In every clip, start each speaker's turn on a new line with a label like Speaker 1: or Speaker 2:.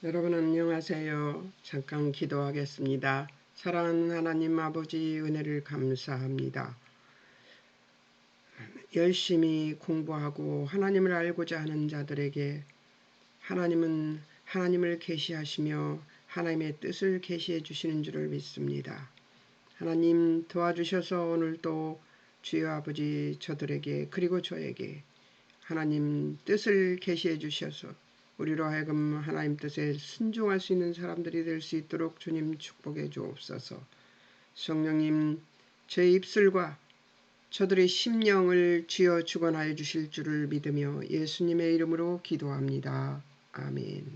Speaker 1: 여러분 안녕하세요. 잠깐 기도하겠습니다. 사랑하는 하나님 아버지 은혜를 감사합니다. 열심히 공부하고 하나님을 알고자 하는 자들에게 하나님은 하나님을 계시하시며 하나님의 뜻을 계시해 주시는 줄을 믿습니다. 하나님 도와주셔서 오늘도 주여 아버지 저들에게 그리고 저에게 하나님 뜻을 계시해 주셔서 우리로 하여금 하나님 뜻에 순종할 수 있는 사람들이 될 수 있도록 주님 축복해 주옵소서. 성령님 제 입술과 저들의 심령을 쥐어 주관하여 주실 줄을 믿으며 예수님의 이름으로 기도합니다. 아멘.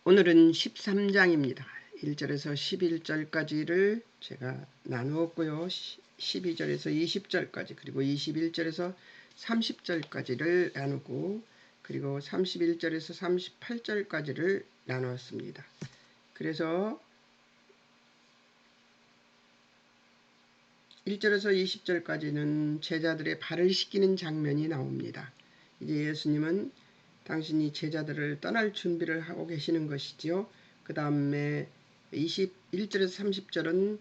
Speaker 1: 오늘은 13장입니다. 1절에서 11절까지를 제가 나누었고요. 12절에서 20절까지 그리고 21절에서 30절까지를 나누고 그리고 31절에서 38절까지를 나누었습니다. 그래서 1절에서 20절까지는 제자들의 발을 씻기는 장면이 나옵니다. 이제 예수님은 당신이 제자들을 떠날 준비를 하고 계시는 것이지요. 그 다음에 21절에서 30절은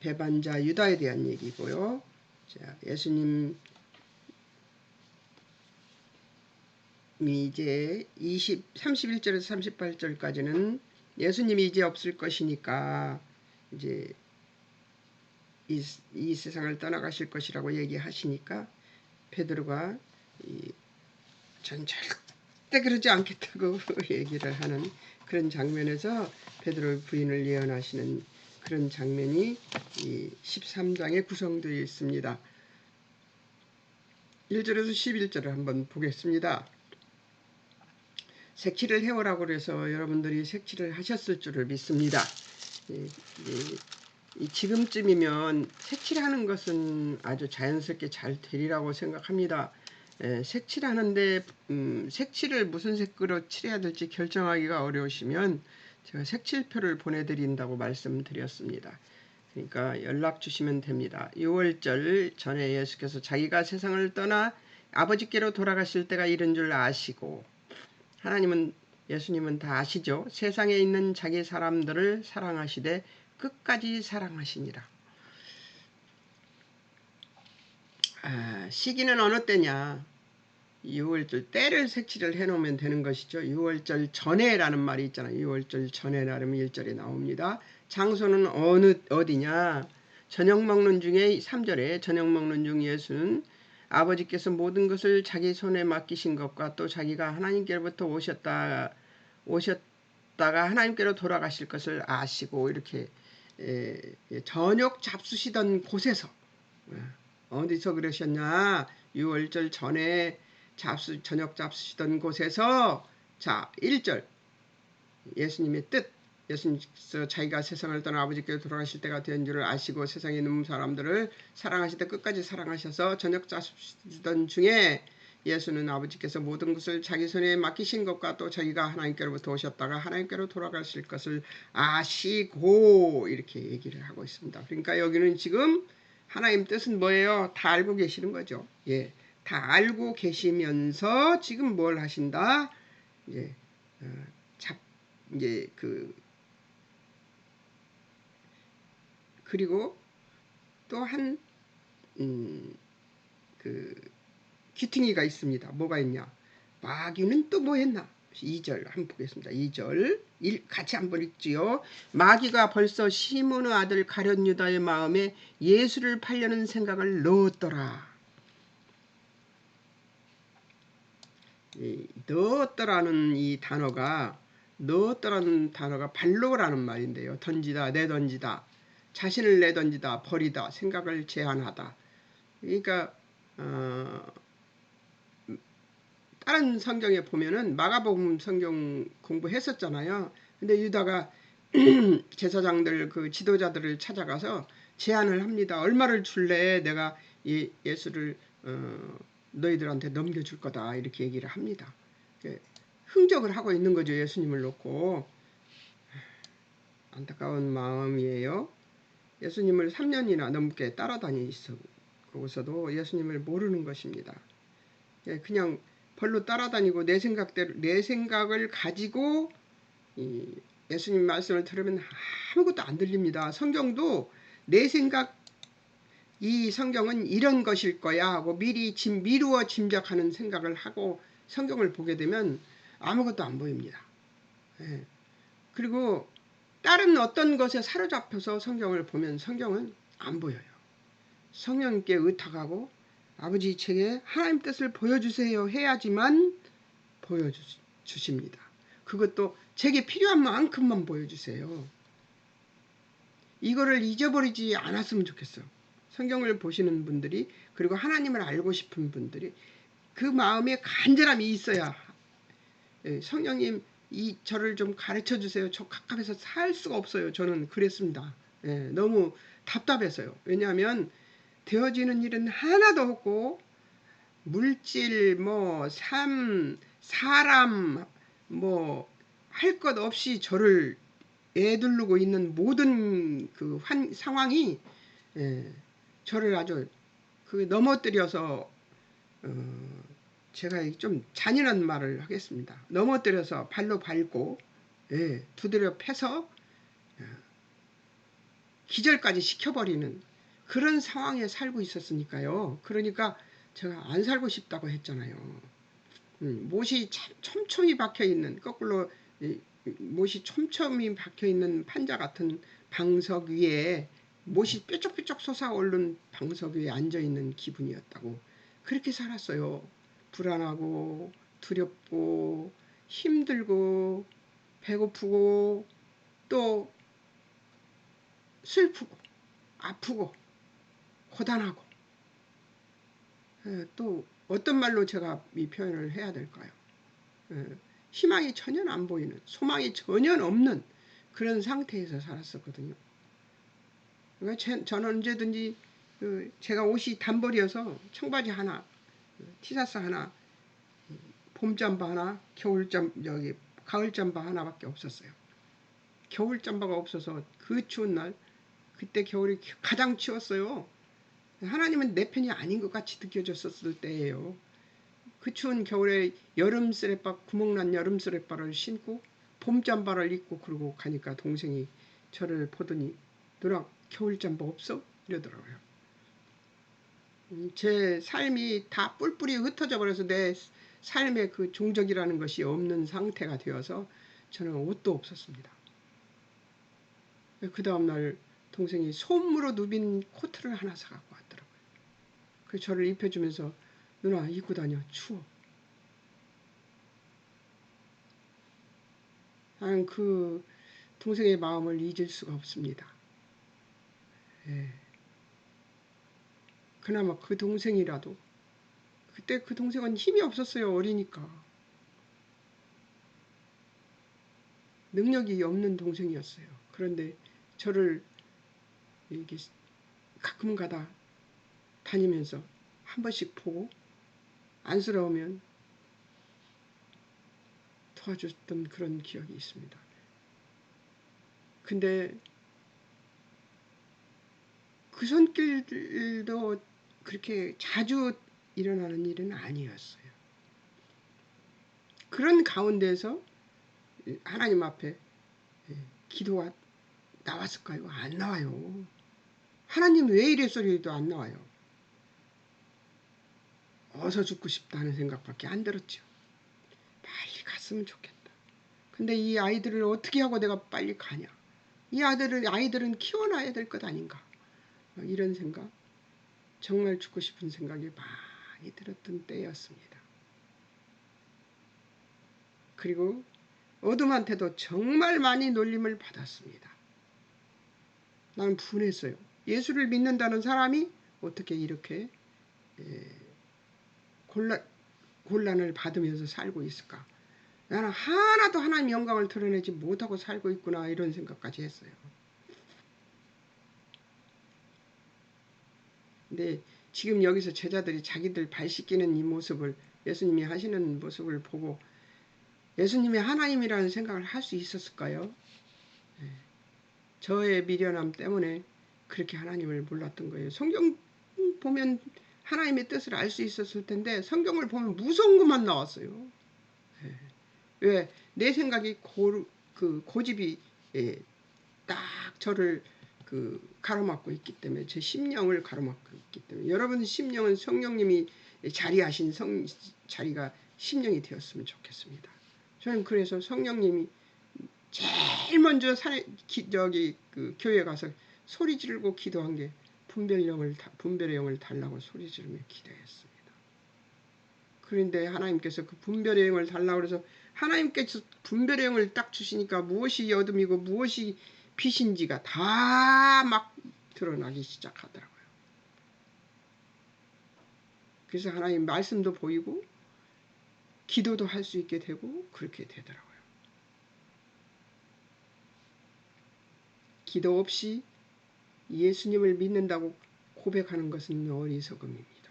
Speaker 1: 배반자 유다에 대한 얘기고요. 자, 예수님이 이제 31절에서 38절까지는 예수님이 이제 없을 것이니까 이제 이 세상을 떠나가실 것이라고 얘기하시니까 베드로가 전 절대 그러지 않겠다고 얘기를 하는 그런 장면에서 베드로의 부인을 예언하시는 그런 장면이 이 13장에 구성되어 있습니다. 1절에서 11절을 한번 보겠습니다. 색칠을 해오라고 그래서 여러분들이 색칠을 하셨을 줄을 믿습니다. 지금쯤이면 색칠하는 것은 아주 자연스럽게 잘 되리라고 생각합니다. 색칠하는데 색칠을 무슨 색으로 칠해야 될지 결정하기가 어려우시면 제가 색칠표를 보내드린다고 말씀드렸습니다. 그러니까 연락 주시면 됩니다. 6월절 전에 예수께서 자기가 세상을 떠나 아버지께로 돌아가실 때가 이른 줄 아시고 하나님은 예수님은 다 아시죠. 세상에 있는 자기 사람들을 사랑하시되 끝까지 사랑하시니라. 시기는 어느 때냐? 6월절 때를 색칠을 해놓으면 되는 것이죠. 6월절 전에라는 말이 있잖아요. 6월절 전에 나름 1절에 나옵니다. 장소는 어디냐? 저녁 먹는 중에 3절에 저녁 먹는 중 예수는 아버지께서 모든 것을 자기 손에 맡기신 것과 또 자기가 하나님께로부터 오셨다가 하나님께로 돌아가실 것을 아시고 이렇게 저녁 잡수시던 곳에서 어디서 그러셨냐? 6월절 전에 저녁 잡수시던 곳에서 자 1절 예수님의 뜻 예수님께서 자기가 세상을 떠나 아버지께로 돌아가실 때가 된 줄을 아시고 세상에 있는 사람들을 사랑하실 때 끝까지 사랑하셔서 저녁 잡수시던 중에 예수는 아버지께서 모든 것을 자기 손에 맡기신 것과 또 자기가 하나님께로부터 오셨다가 하나님께로 돌아가실 것을 아시고 이렇게 얘기를 하고 있습니다. 그러니까 여기는 지금 하나님 뜻은 뭐예요? 다 알고 계시는 거죠. 예, 다 알고 계시면서 지금 뭘 하신다? 이제 그리고 또 한 귀퉁이가 있습니다. 뭐가 있냐? 마귀는 또 뭐 했나? 2절 한번 보겠습니다. 2절 같이 한번 읽지요. 마귀가 벌써 시몬의 아들 가룟 유다의 마음에 예수를 팔려는 생각을 넣었더라. 넣었더라는 이 단어가 발로라는 말인데요. 던지다, 내던지다, 자신을 내던지다, 버리다, 생각을 제한하다. 그러니까 다른 성경에 보면은 마가복음 성경 공부했었잖아요. 근데 유다가 제사장들 그 지도자들을 찾아가서 제안을 합니다. 얼마를 줄래? 내가 예수를 너희들한테 넘겨줄 거다 이렇게 얘기를 합니다. 흥정을 하고 있는 거죠. 예수님을 놓고. 안타까운 마음이에요. 예수님을 3년이나 넘게 따라다니면서도 예수님을 모르는 것입니다. 그냥 벌로 따라다니고 내 생각대로 내 생각을 가지고 예수님 말씀을 들으면 아무것도 안 들립니다. 성경도 내 생각 이 성경은 이런 것일 거야 하고 미리 미루어 짐작하는 생각을 하고 성경을 보게 되면 아무것도 안 보입니다. 예. 그리고 다른 어떤 것에 사로잡혀서 성경을 보면 성경은 안 보여요. 성령님께 의탁하고 아버지 제게 하나님 뜻을 보여주세요 해야지만 보여주십니다. 그것도 제게 필요한 만큼만 보여주세요. 이거를 잊어버리지 않았으면 좋겠어요. 성경을 보시는 분들이 그리고 하나님을 알고 싶은 분들이 그 마음에 간절함이 있어야 성령님 저를 좀 가르쳐 주세요. 저 갑갑해서 살 수가 없어요. 저는 그랬습니다. 너무 답답해서요. 왜냐하면 되어지는 일은 하나도 없고 물질 사람 할 것 없이 저를 애들르고 있는 모든 그 상황이 저를 아주 넘어뜨려서 제가 좀 잔인한 말을 하겠습니다. 넘어뜨려서 발로 밟고 두드려 패서 기절까지 시켜버리는 그런 상황에 살고 있었으니까요. 그러니까 제가 안 살고 싶다고 했잖아요. 못이 촘촘히 박혀있는 거꾸로 못이 촘촘히 박혀있는 판자 같은 방석 위에 못이 뾰족뾰족 솟아오른 방석 위에 앉아있는 기분이었다고 그렇게 살았어요. 불안하고 두렵고 힘들고 배고프고 또 슬프고 아프고 고단하고 또 어떤 말로 제가 이 표현을 해야 될까요? 희망이 전혀 안 보이는 소망이 전혀 없는 그런 상태에서 살았었거든요. 그러니까 저는 언제든지 제가 옷이 단벌이어서 청바지 하나 티셔츠 하나 봄잠바 하나 가을잠바 하나밖에 없었어요. 겨울잠바가 없어서 그 추운 날 그때 겨울이 가장 추웠어요. 하나님은 내 편이 아닌 것 같이 느껴졌었을 때예요. 그 추운 겨울에 여름 쓰레빠 구멍난 여름 쓰레빠를 신고 봄잠바를 입고 그러고 가니까 동생이 저를 보더니 누나 겨울잠바 없어? 이러더라고요. 제 삶이 다 뿔뿔이 흩어져 버려서 내 삶의 그 종적이라는 것이 없는 상태가 되어서 저는 옷도 없었습니다. 그 다음날 동생이 솜으로 누빈 코트를 하나 사갖고 왔더라고요. 그래서 저를 입혀주면서 누나 입고 다녀 추워. 나는 그 동생의 마음을 잊을 수가 없습니다. 그나마 그 동생이라도 그때 그 동생은 힘이 없었어요. 어리니까. 능력이 없는 동생이었어요. 그런데 저를 이렇게 가끔 가다 다니면서 한 번씩 보고 안쓰러우면 도와줬던 그런 기억이 있습니다. 근데 그 손길도 그렇게 자주 일어나는 일은 아니었어요. 그런 가운데서 하나님 앞에 기도가 나왔을까요? 안 나와요. 하나님 왜 이래 소리도 안 나와요. 어서 죽고 싶다는 생각밖에 안 들었죠. 빨리 갔으면 좋겠다. 근데 이 아이들을 어떻게 하고 내가 빨리 가냐. 이 아이들은 키워놔야 될 것 아닌가. 이런 생각, 정말 죽고 싶은 생각이 많이 들었던 때였습니다. 그리고 어둠한테도 정말 많이 놀림을 받았습니다. 나는 분했어요. 예수를 믿는다는 사람이 어떻게 이렇게 곤란을 받으면서 살고 있을까. 나는 하나도 하나님 영광을 드러내지 못하고 살고 있구나 이런 생각까지 했어요. 근데 지금 여기서 제자들이 자기들 발 씻기는 이 모습을 예수님이 하시는 모습을 보고 예수님이 하나님이라는 생각을 할 수 있었을까요? 저의 미련함 때문에 그렇게 하나님을 몰랐던 거예요. 성경 보면 하나님의 뜻을 알 수 있었을 텐데 성경을 보면 무서운 것만 나왔어요. 왜? 내 생각이 고집이 딱 저를 가로막고 있기 때문에, 제 심령을 가로막고 있기 때문에, 여러분 심령은 성령님이 자리하신 자리가 심령이 되었으면 좋겠습니다. 저는 그래서 성령님이 제일 먼저 교회 가서 소리 지르고 기도한 게 분별의 영을 달라고 소리 지르며 기도했습니다. 그런데 하나님께서 그 분별의 영을 달라고 그래서 하나님께서 분별의 영을 딱 주시니까 무엇이 어둠이고 무엇이 빛인지가 다 막 드러나기 시작하더라고요. 그래서 하나님 말씀도 보이고 기도도 할 수 있게 되고 그렇게 되더라고요. 기도 없이 예수님을 믿는다고 고백하는 것은 어리석음입니다.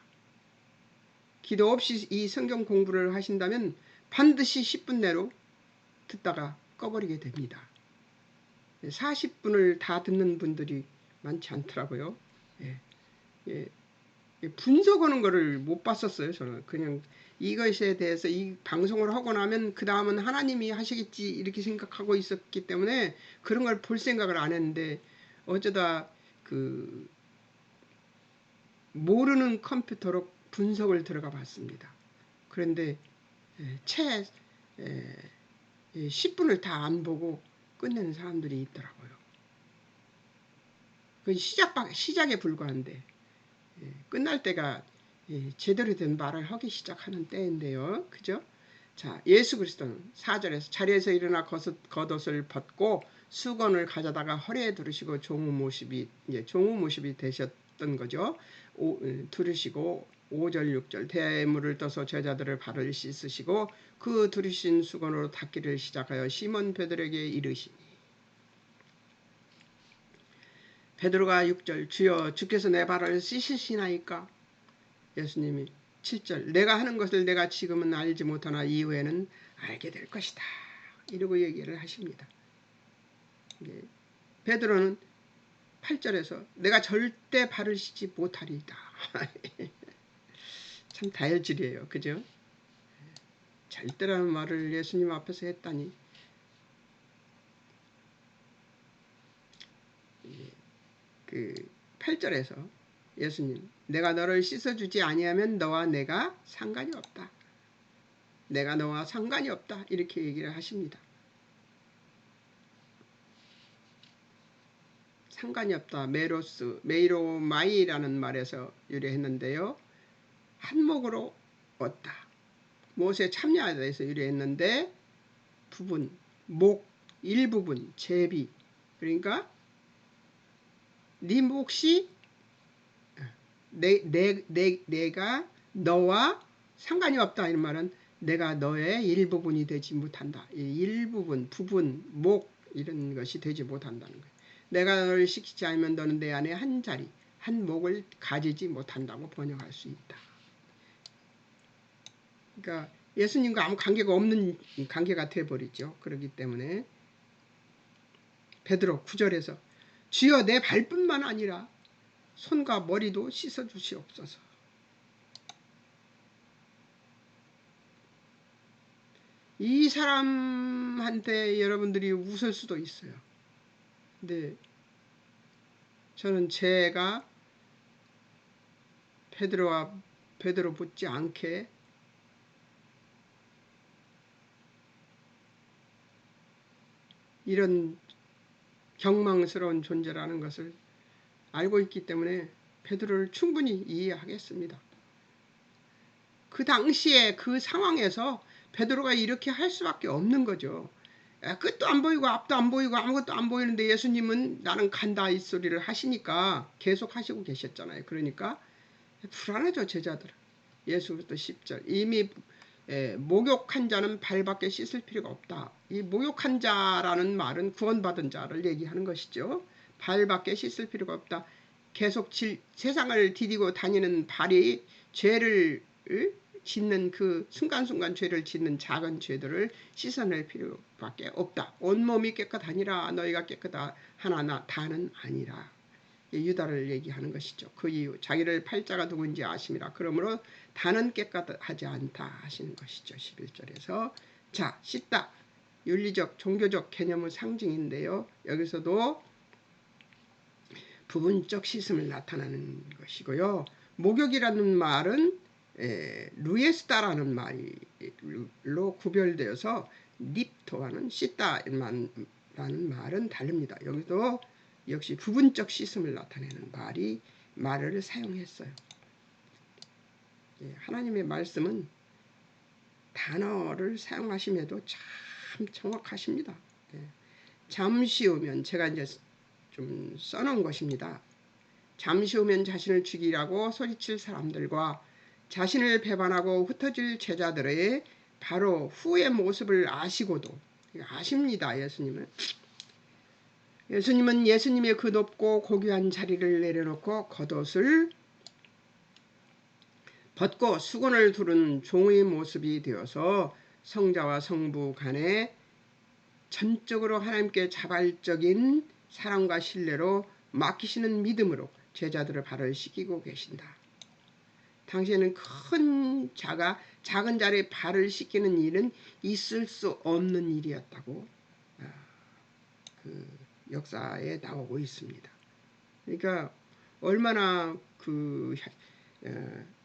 Speaker 1: 기도 없이 이 성경 공부를 하신다면 반드시 10분 내로 듣다가 꺼버리게 됩니다. 40분을 다 듣는 분들이 많지 않더라고요. 분석하는 거를 못 봤었어요. 저는 그냥 이것에 대해서 이 방송을 하고 나면 그 다음은 하나님이 하시겠지 이렇게 생각하고 있었기 때문에 그런 걸 볼 생각을 안 했는데, 어쩌다 모르는 컴퓨터로 분석을 들어가 봤습니다. 그런데 채 10분을 다 안 보고 끝내는 사람들이 있더라고요. 그건 시작에 불과한데 끝날 때가 제대로 된 말을 하기 시작하는 때인데요. 그죠? 자, 예수 그리스도는 4절에서 자리에서 일어나 겉옷을 벗고 수건을 가져다가 허리에 두르시고 종우 모습이 되셨던 거죠. 두르시고 5절 6절 대물을 떠서 제자들의 발을 씻으시고 그 두르신 수건으로 닦기를 시작하여 시몬 베드로에게 이르시니, 베드로가 6절 주여 주께서 내 발을 씻으시나이까? 예수님이 7절 내가 하는 것을 내가 지금은 알지 못하나 이후에는 알게 될 것이다 이러고 얘기를 하십니다. 베드로는 8절에서 내가 절대 발을 씻지 못하리이다. 참 다혈질이에요. 그죠? 절대라는 말을 예수님 앞에서 했다니. 그 8절에서 예수님 내가 너를 씻어주지 아니하면 너와 내가 상관이 없다. 내가 너와 상관이 없다. 이렇게 얘기를 하십니다. 상관이 없다. 메이로마이라는 말에서 유래했는데요. 한목으로 얻다. 못에 참여하다에서 유래했는데 부분, 목, 일부분, 제비. 그러니까 네 몫이 내가 너와 상관이 없다. 이런 말은 내가 너의 일부분이 되지 못한다. 일부분, 부분, 목 이런 것이 되지 못한다는 거예요. 내가 너를 시키지 않으면 너는 내 안에 한 자리, 한 목을 가지지 못한다고 번역할 수 있다. 그러니까 예수님과 아무 관계가 없는 관계가 되어버리죠. 그렇기 때문에 베드로 9절에서 주여 내 발뿐만 아니라 손과 머리도 씻어주시옵소서. 이 사람한테 여러분들이 웃을 수도 있어요. 근데 저는 제가 베드로 못지 않게 이런 경망스러운 존재라는 것을 알고 있기 때문에 베드로를 충분히 이해하겠습니다. 그 당시에 그 상황에서 베드로가 이렇게 할 수밖에 없는 거죠. 끝도 안 보이고 앞도 안 보이고 아무것도 안 보이는데 예수님은 나는 간다 이 소리를 하시니까 계속 하시고 계셨잖아요. 그러니까 불안하죠. 제자들은. 예수부터 10절 이미 목욕한 자는 발밖에 씻을 필요가 없다. 이 목욕한 자라는 말은 구원받은 자를 얘기하는 것이죠. 발밖에 씻을 필요가 없다. 계속 세상을 디디고 다니는 발이 죄를 짓는 그 순간순간 죄를 짓는 작은 죄들을 씻어낼 필요밖에 없다. 온몸이 깨끗하니라 너희가 깨끗하나 다는 아니라. 유다를 얘기하는 것이죠. 그 이유 자기를 팔자가 누구인지 아심이라. 그러므로 다는 깨끗하지 않다 하시는 것이죠. 11절에서 자 씻다 윤리적 종교적 개념의 상징인데요. 여기서도 부분적 씻음을 나타내는 것이고요. 목욕이라는 말은 루에스타라는 말로 구별되어서 닙토와는 씻다라는 말은 다릅니다. 여기도 역시 부분적 씻음을 나타내는 말을 사용했어요. 하나님의 말씀은 단어를 사용하심에도 참 정확하십니다. 잠시 후면 제가 이제 좀 써놓은 것입니다. 잠시 후면 자신을 죽이라고 소리칠 사람들과 자신을 배반하고 흩어질 제자들의 바로 후의 모습을 아시고도 아십니다. 예수님은 예수님의 그 높고 고귀한 자리를 내려놓고 겉옷을 벗고 수건을 두른 종의 모습이 되어서 성자와 성부 간에 전적으로 하나님께 자발적인 사랑과 신뢰로 맡기시는 믿음으로 제자들의 발을 씻기고 계신다. 당시에는 작은 자리에 발을 씻기는 일은 있을 수 없는 일이었다고 그 역사에 나오고 있습니다. 그러니까 얼마나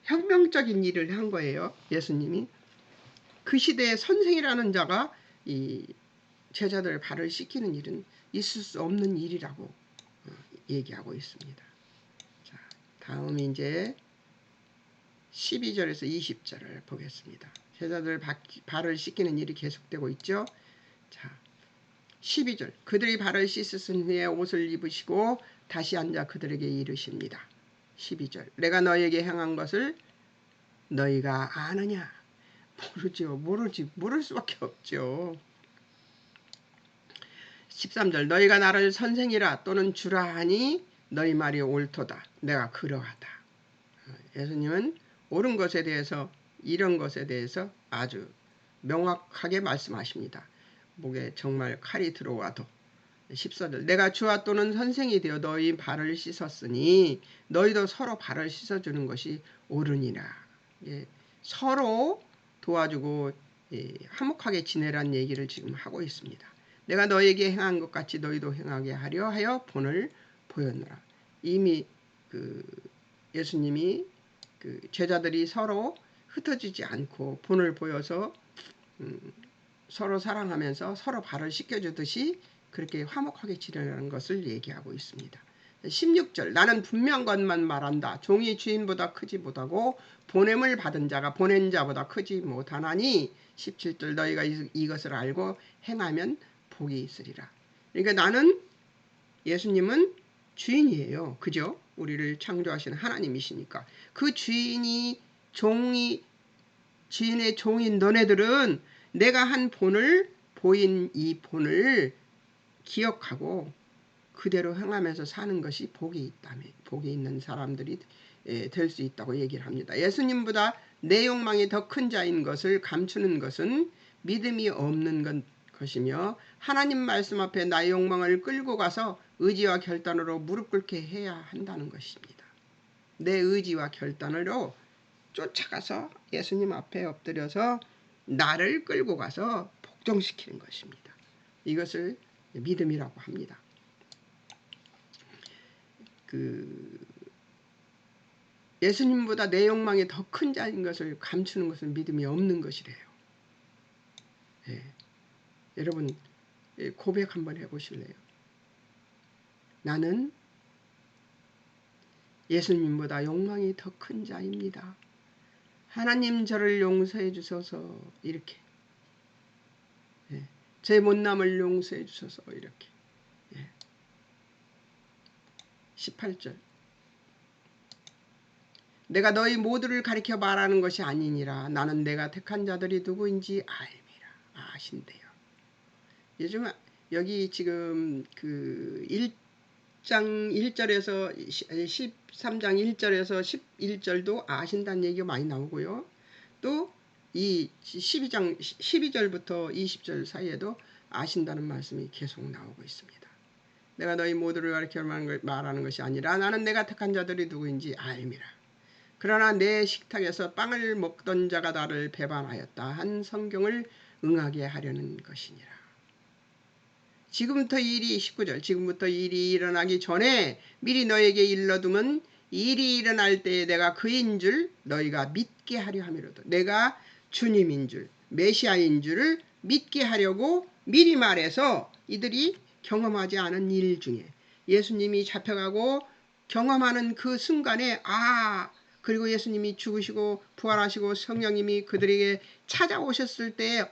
Speaker 1: 혁명적인 일을 한 거예요. 예수님이 그 시대의 선생이라는 자가 이 제자들 발을 씻기는 일은 있을 수 없는 일이라고 얘기하고 있습니다. 자, 다음이 이제 12절에서 20절을 보겠습니다. 제자들 발을 씻기는 일이 계속되고 있죠. 자, 12절 그들이 발을 씻으신 후에 옷을 입으시고 다시 앉아 그들에게 이르십니다. 12절 내가 너에게 행한 것을 너희가 아느냐? 모르죠. 모를 수밖에 없죠. 13절 너희가 나를 선생이라 또는 주라 하니 너희 말이 옳도다. 내가 그러하다. 예수님은 옳은 것에 대해서 이런 것에 대해서 아주 명확하게 말씀하십니다. 목에 정말 칼이 들어와도 14절 내가 주와 또는 선생이 되어 너희 발을 씻었으니 너희도 서로 발을 씻어주는 것이 옳으니라. 서로 도와주고 화목하게 지내라는 얘기를 지금 하고 있습니다. 내가 너에게 행한 것 같이 너희도 행하게 하려 하여 본을 보였노라. 이미 예수님이 제자들이 서로 흩어지지 않고 본을 보여서 서로 사랑하면서 서로 발을 씻겨주듯이 그렇게 화목하게 지내라는 것을 얘기하고 있습니다. 16절 나는 분명한 것만 말한다. 종이 주인보다 크지 못하고 보냄을 받은 자가 보낸 자보다 크지 못하나니 17절 너희가 이것을 알고 행하면 복이 있으리라. 그러니까 예수님은 주인이에요. 그죠? 우리를 창조하시는 하나님이시니까. 그 주인의 종인 너네들은 내가 한 보인 이 본을 기억하고 그대로 행하면서 사는 것이 복이 있는 사람들이 될 수 있다고 얘기를 합니다. 예수님보다 내 욕망이 더 큰 자인 것을 감추는 것은 믿음이 없는 것이며 하나님 말씀 앞에 나의 욕망을 끌고 가서 의지와 결단으로 무릎 꿇게 해야 한다는 것입니다. 내 의지와 결단으로 쫓아가서 예수님 앞에 엎드려서 나를 끌고 가서 복종시키는 것입니다. 이것을 믿음이라고 합니다. 예수님보다 내 욕망이 더 큰 자인 것을 감추는 것은 믿음이 없는 것이래요. 여러분 고백 한번 해보실래요? 나는 예수님보다 욕망이 더 큰 자입니다. 하나님 저를 용서해 주소서. 이렇게 제 못남을 용서해 주소서. 이렇게 18절 내가 너희 모두를 가리켜 말하는 것이 아니니라. 나는 내가 택한 자들이 누구인지 알미라. 아신대요. 요즘 여기 지금 1장 1절에서 13장 1절에서 11절도 아신다는 얘기가 많이 나오고요. 또 이 12장 12절부터 20절 사이에도 아신다는 말씀이 계속 나오고 있습니다. 내가 너희 모두를 가리켜 말하는 것이 아니라 나는 내가 택한 자들이 누구인지 알미라. 그러나 내 식탁에서 빵을 먹던 자가 나를 배반하였다 한 성경을 응하게 하려는 것이니라. 지금부터 일이 19절 지금부터 일이 일어나기 전에 미리 너에게 일러두면 일이 일어날 때에 내가 그인 줄 너희가 믿게 하려 함이로다. 내가 주님인 줄 메시아인 줄을 믿게 하려고 미리 말해서 이들이 경험하지 않은 일 중에 예수님이 잡혀가고 경험하는 그 순간에 그리고 예수님이 죽으시고 부활하시고 성령님이 그들에게 찾아오셨을 때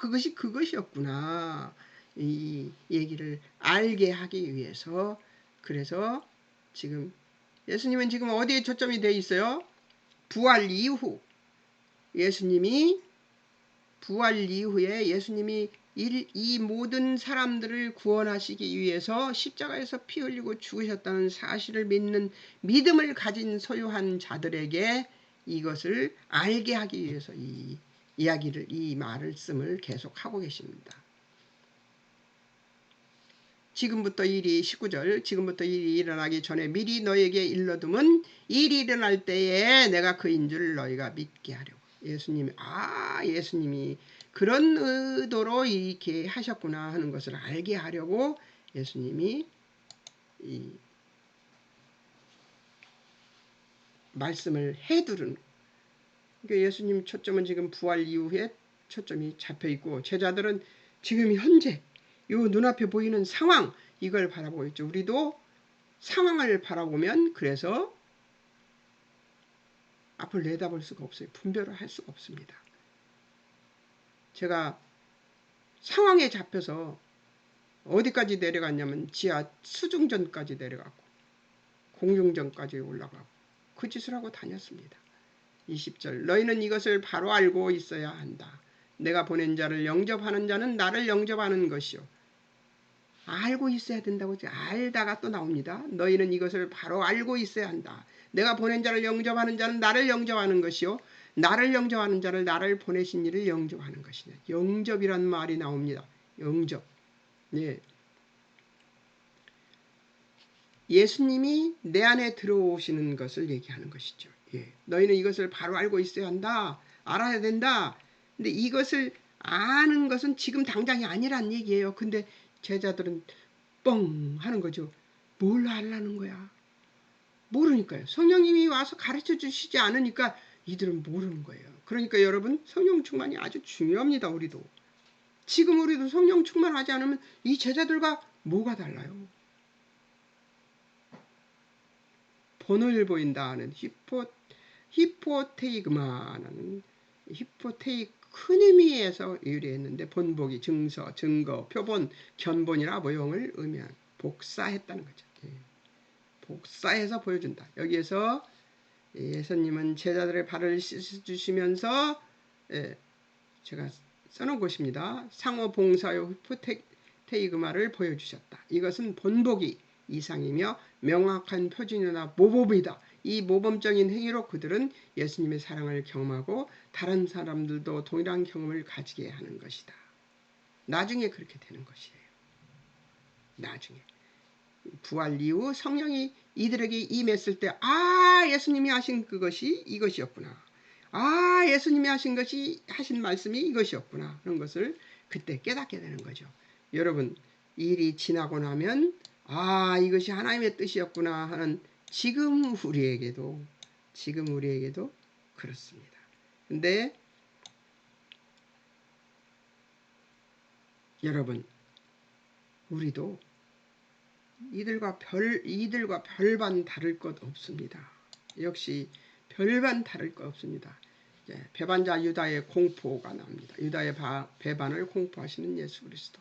Speaker 1: 그것이 그것이었구나. 이 얘기를 알게 하기 위해서 그래서 지금 예수님은 지금 어디에 초점이 되어 있어요? 부활 이후 예수님이 부활 이후에 예수님이 이 모든 사람들을 구원하시기 위해서 십자가에서 피 흘리고 죽으셨다는 사실을 믿는 믿음을 가진 소유한 자들에게 이것을 알게 하기 위해서 이 말씀을 계속하고 계십니다. 지금부터 일이 19절 지금부터 일이 일어나기 전에 미리 너에게 일러두면 일이 일어날 때에 내가 그인 줄 너희가 믿게 하려고. 예수님이 그런 의도로 이렇게 하셨구나 하는 것을 알게 하려고 예수님이 이 말씀을 해두는. 그러니까 예수님 초점은 지금 부활 이후에 초점이 잡혀 있고 제자들은 지금 현재 요 눈앞에 보이는 상황 이걸 바라보고 있죠. 우리도 상황을 바라보면 그래서 앞을 내다볼 수가 없어요. 분별을 할 수가 없습니다. 제가 상황에 잡혀서 어디까지 내려갔냐면 지하 수중전까지 내려갔고 공중전까지 올라가고 그 짓을 하고 다녔습니다. 20절 너희는 이것을 바로 알고 있어야 한다. 내가 보낸 자를 영접하는 자는 나를 영접하는 것이요. 알고 있어야 된다고 알다가 또 나옵니다. 너희는 이것을 바로 알고 있어야 한다. 내가 보낸 자를 영접하는 자는 나를 영접하는 것이요. 나를 영접하는 자를 나를 보내신 이를 영접하는 것이냐. 영접이란 말이 나옵니다. 영접. 예. 예수님이 내 안에 들어오시는 것을 얘기하는 것이죠. 예. 너희는 이것을 바로 알고 있어야 한다. 알아야 된다. 근데 이것을 아는 것은 지금 당장이 아니란 얘기예요. 근데 제자들은 뻥 하는 거죠. 뭘 알라는 거야? 모르니까요. 성령님이 와서 가르쳐 주시지 않으니까 이들은 모르는 거예요. 그러니까 여러분 성령 충만이 아주 중요합니다. 우리도. 지금 우리도 성령 충만하지 않으면 이 제자들과 뭐가 달라요? 본을 보인다는 히포테이그마라는 큰 의미에서 유래했는데 본보기, 증서, 증거, 표본, 견본이나 모형을 의미한 복사했다는 거죠. 복사해서 보여준다. 여기에서 예수님은 제자들의 발을 씻어주시면서 제가 써놓은 것입니다. 상호 봉사요 히포테이그마를 보여주셨다. 이것은 본보기 이상이며 명확한 표준이나 모범이다. 이 모범적인 행위로 그들은 예수님의 사랑을 경험하고 다른 사람들도 동일한 경험을 가지게 하는 것이다. 나중에 그렇게 되는 것이에요. 나중에. 부활 이후 성령이 이들에게 임했을 때 예수님이 하신 그것이 이것이었구나. 예수님이 하신 말씀이 이것이었구나. 그런 것을 그때 깨닫게 되는 거죠. 여러분 일이 지나고 나면 이것이 하나님의 뜻이었구나 하는 지금 우리에게도 그렇습니다. 근데 여러분 우리도 이들과 별반 다를 것 없습니다. 역시 별반 다를 것 없습니다. 배반자 유다의 공포가 나옵니다. 유다의 배반을 공포하시는 예수 그리스도.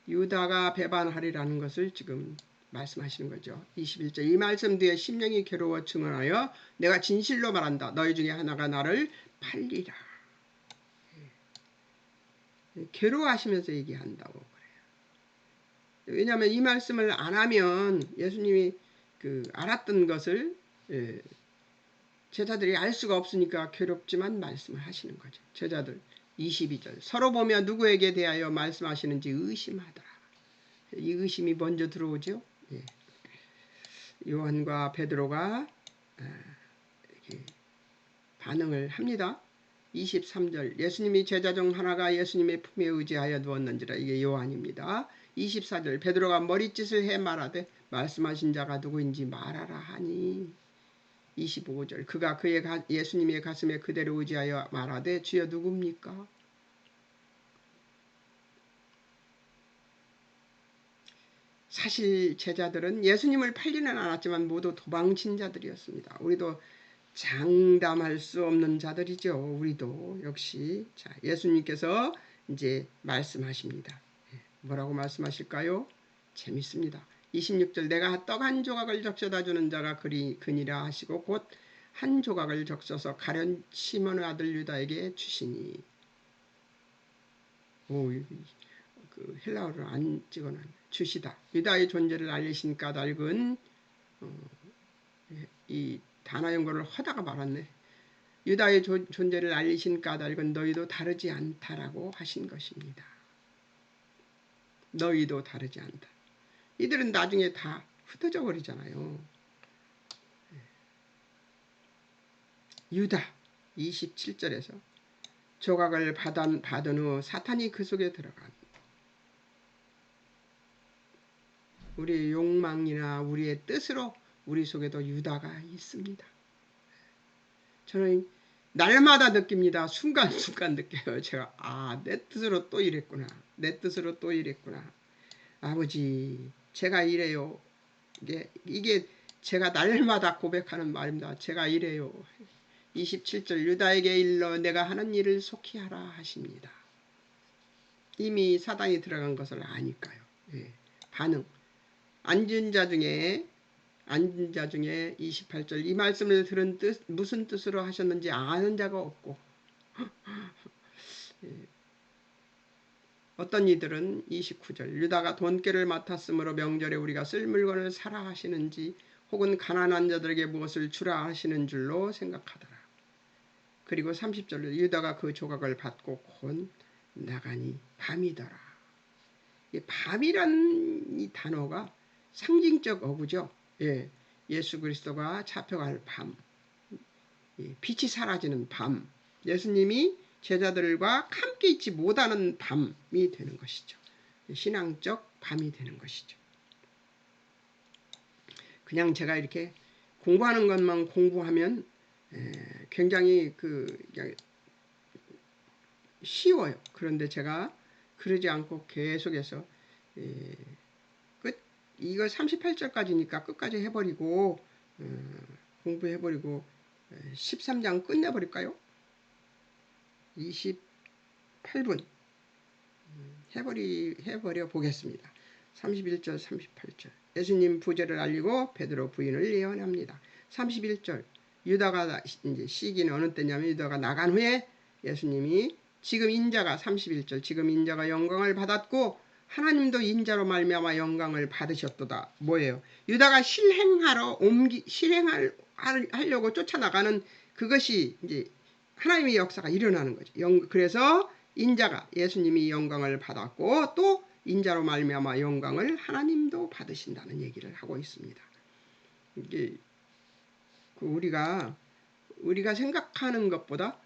Speaker 1: 유다가 배반하리라는 것을 지금 말씀하시는 거죠. 21절 이 말씀 뒤에 심령이 괴로워 증언하여 내가 진실로 말한다. 너희 중에 하나가 나를 팔리라. 괴로워하시면서 얘기한다고 그래요. 왜냐하면 이 말씀을 안 하면 예수님이 알았던 것을 제자들이 알 수가 없으니까 괴롭지만 말씀을 하시는 거죠. 제자들 22절 서로 보며 누구에게 대하여 말씀하시는지 의심하더라. 이 의심이 먼저 들어오죠. 예. 요한과 베드로가 이렇게 반응을 합니다. 23절 예수님이 제자 중 하나가 예수님의 품에 의지하여 누웠는지라. 이게 요한입니다. 24절 베드로가 머리짓을 해 말하되 말씀하신 자가 누구인지 말하라 하니. 25절 그가 예수님의 가슴에 그대로 의지하여 말하되 주여 누굽니까? 사실 제자들은 예수님을 팔지는 않았지만 모두 도망친 자들이었습니다. 우리도 장담할 수 없는 자들이죠. 우리도 역시. 자, 예수님께서 이제 말씀하십니다. 뭐라고 말씀하실까요? 재밌습니다. 26절 내가 떡 한 조각을 적셔다 주는 자가 그니라 하시고 곧 한 조각을 적셔서 가룟 시몬의 아들 유다에게 주시니. 그 헬라어를 안 찍어놨네. 주시다. 유다의 존재를 알리신 까닭은 이 단어 연구를 하다가 말았네. 유다의 존재를 알리신 까닭은 너희도 다르지 않다라고 하신 것입니다. 너희도 다르지 않다. 이들은 나중에 다 흩어져 버리잖아요. 유다 27절에서 조각을 받은 후 사탄이 그 속에 들어간. 우리의 욕망이나 우리의 뜻으로 우리 속에도 유다가 있습니다. 저는 날마다 느낍니다. 순간순간 느껴요. 제가 내 뜻으로 또 이랬구나. 내 뜻으로 또 이랬구나. 아버지 제가 이래요. 이게 제가 날마다 고백하는 말입니다. 제가 이래요. 27절 유다에게 일러 내가 하는 일을 속히 하라 하십니다. 이미 사단이 들어간 것을 아니까요. 예. 반응. 앉은 자 중에 28절 이 말씀을 들은 뜻 무슨 뜻으로 하셨는지 아는 자가 없고 예. 어떤 이들은 29절 유다가 돈깨를 맡았으므로 명절에 우리가 쓸 물건을 사라 하시는지 혹은 가난한 자들에게 무엇을 주라 하시는 줄로 생각하더라. 그리고 30절로 유다가 그 조각을 받고 곧 나가니 밤이더라. 이 밤이란 이 단어가 상징적 어구죠. 예, 예수 그리스도가 잡혀갈 밤, 빛이 사라지는 밤, 예수님이 제자들과 함께 있지 못하는 밤이 되는 것이죠. 신앙적 밤이 되는 것이죠. 그냥 제가 이렇게 공부하는 것만 공부하면 굉장히 쉬워요. 그런데 제가 그러지 않고 계속해서 이거 38절까지니까 끝까지 해버리고 공부해버리고 13장 끝내버릴까요? 28분 해버려 보겠습니다. 31절 38절 예수님 부재를 알리고 베드로 부인을 예언합니다. 31절 유다가 이제 시기는 어느 때냐면 유다가 나간 후에 예수님이 지금 인자가 31절 지금 인자가 영광을 받았고 하나님도 인자로 말미암아 영광을 받으셨도다. 뭐예요? 유다가 실행하려고 쫓아나가는 그것이 이제 하나님의 역사가 일어나는 거죠. 그래서 인자가 예수님이 영광을 받았고 또 인자로 말미암아 영광을 하나님도 받으신다는 얘기를 하고 있습니다. 이게 우리가 생각하는 것보다